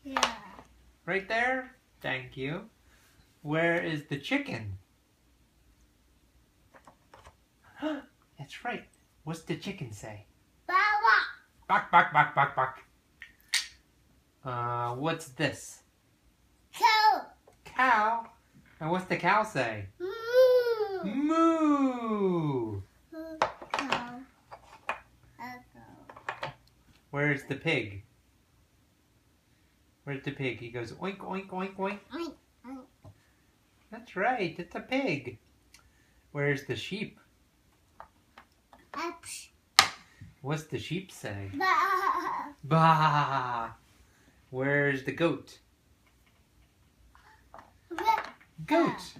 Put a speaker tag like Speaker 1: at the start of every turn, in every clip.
Speaker 1: Yeah.
Speaker 2: Right there? Thank you. Where is the chicken? That's right. What's the chicken say?
Speaker 1: Baba.
Speaker 2: Bak, bak, bak, bak, bak. What's this?
Speaker 1: Cow.
Speaker 2: Cow. And what's the cow say?
Speaker 1: Moo.
Speaker 2: Moo.
Speaker 1: Cow.
Speaker 2: Where's the pig? Where's the pig? He goes oink, oink, oink, oink.
Speaker 1: Oink, oink.
Speaker 2: That's right. It's a pig. Where's the sheep?
Speaker 1: Ups.
Speaker 2: What's the sheep say?
Speaker 1: Ba.
Speaker 2: Bah. Where's the goat? Goat.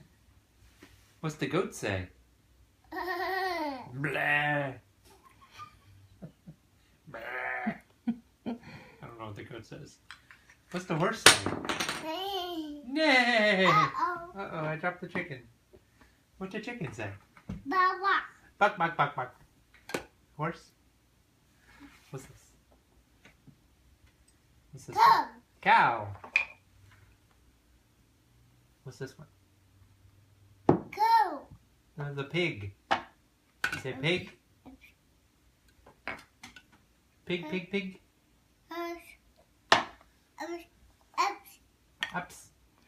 Speaker 2: What's the goat say? Blah. Blah. I don't know what the goat says. What's the horse say? Nay.
Speaker 1: Uh-oh.
Speaker 2: Uh-oh, I dropped the chicken. What's the chicken say?
Speaker 1: Baba.
Speaker 2: Buck, buck, buck, buck. Horse? What's this? What's this one?
Speaker 1: Cow.
Speaker 2: Cow. What's this one?
Speaker 1: Cow.
Speaker 2: No, the pig. You say pig? Pig, pig, pig.
Speaker 1: Ups. Ups.
Speaker 2: Ups.